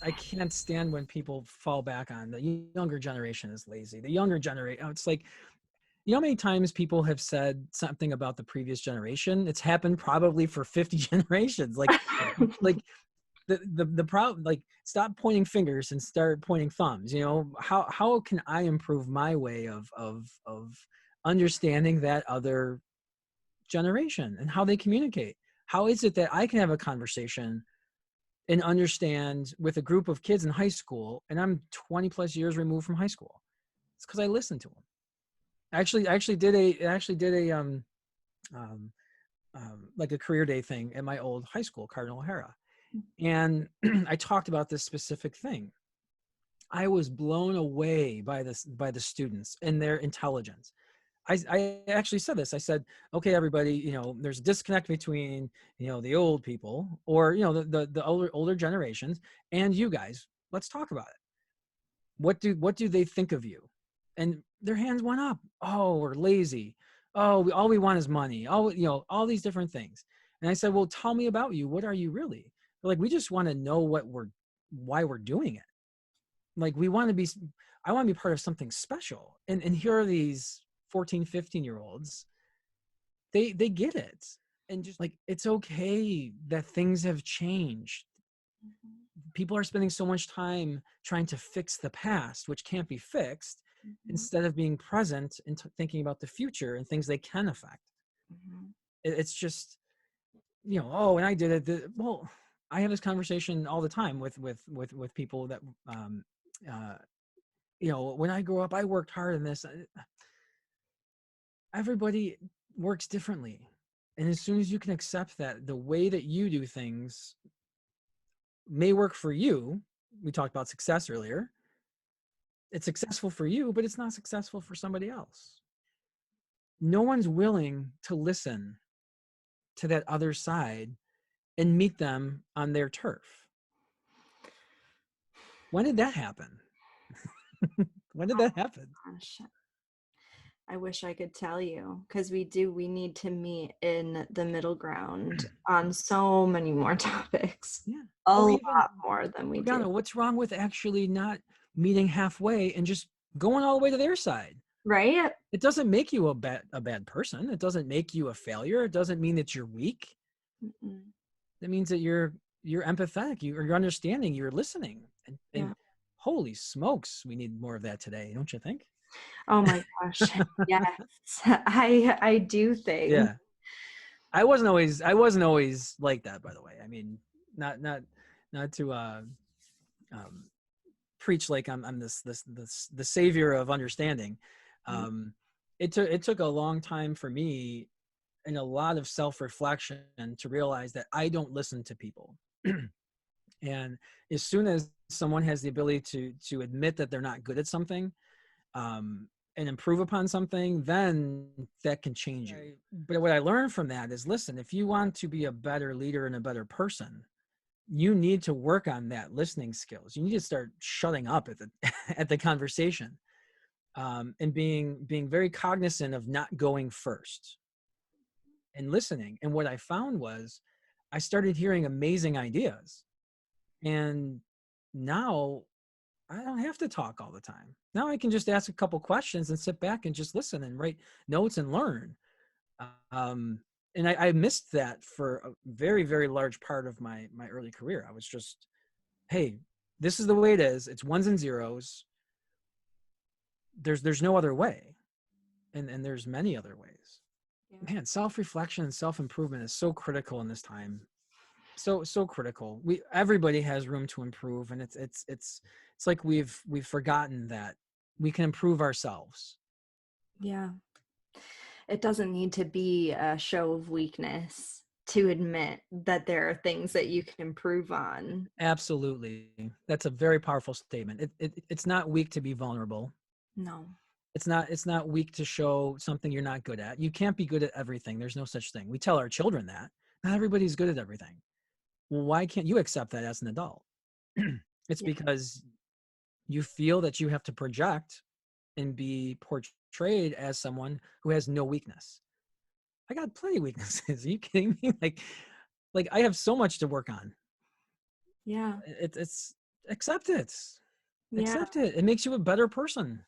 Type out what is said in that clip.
I can't stand when people fall back on the younger generation is lazy. The younger generation, it's like, you know how many times people have said something about the previous generation? It's happened probably for 50 generations. Like the problem, like, stop pointing fingers and start pointing thumbs. You know, how can I improve my way of understanding that other generation and how they communicate? How is it that I can have a conversation and understand with a group of kids in high school, and I'm 20 plus years removed from high school? It's because I listened to them. I actually did a like a career day thing at my old high school, Cardinal O'Hara, and I talked about this specific thing. I was blown away by the students and their intelligence. I actually said this. I said, okay, everybody, you know, there's a disconnect between, you know, the old people, or, you know, the older generations, and you guys. Let's talk about it. What do they think of you? And their hands went up. Oh, we're lazy. Oh, all we want is money. Oh, you know, all these different things. And I said, well, tell me about you. What are you really? They're like, we just want to know why we're doing it. Like, I want to be part of something special. And here are these 14, 15 year olds. They get it. And just like, it's okay that things have changed. People are spending so much time trying to fix the past, which can't be fixed, instead of being present and thinking about the future and things they can affect. It's just, you know, oh, and I did it. Well, I have this conversation all the time with people that, you know, when I grew up, I worked hard in this. Everybody works differently. And as soon as you can accept that the way that you do things may work for you, we talked about success earlier, it's successful for you, but it's not successful for somebody else. No one's willing to listen to that other side and meet them on their turf. When did that happen? When did that happen? Gosh, I wish I could tell you, because we need to meet in the middle ground on so many more topics. Yeah. A Or lot even, more than we Brianna, do. what's wrong with actually not meeting halfway and just going all the way to their side? Right? It doesn't make you a bad person. It doesn't make you a failure. It doesn't mean that you're weak. Mm-mm. That means that you're empathetic. You're understanding. You're listening. And Yeah. holy smokes, we need more of that today, don't you think? Oh my gosh. Yes. I do think. Yeah. I wasn't always like that, by the way. I mean, not to um, preach like I'm this the savior of understanding. It took a long time for me, and a lot of self-reflection, to realize that I don't listen to people. And as soon as someone has the ability to admit that they're not good at something, and improve upon something, then that can change you. But what I learned from that is, listen, if you want to be a better leader and a better person, you need to work on that listening skills. You need to start shutting up at the at the conversation, and being very cognizant of not going first and listening. And what I found was, I started hearing amazing ideas, and now I don't have to talk all the time. Now I can just ask a couple questions and sit back and just listen and write notes and learn. And I missed that for a very, very large part of my early career. I was just, hey, this is the way it is. It's ones and zeros. There's no other way. And there's many other ways. Yeah. Man, self-reflection and self-improvement is so critical in this time. So critical. Everybody has room to improve, and it's like we've forgotten that we can improve ourselves. Yeah. It doesn't need to be a show of weakness to admit that there are things that you can improve on. Absolutely. That's a very powerful statement. It's not weak to be vulnerable. No. It's not weak to show something you're not good at. You can't be good at everything. There's no such thing. We tell our children that. Not everybody's good at everything. Well, why can't you accept that as an adult? It's because you feel that you have to project and be portrayed as someone who has no weakness. I got plenty of weaknesses. Are you kidding me? Like I have so much to work on. Yeah. It's accept it. Yeah. Accept it. It makes you a better person.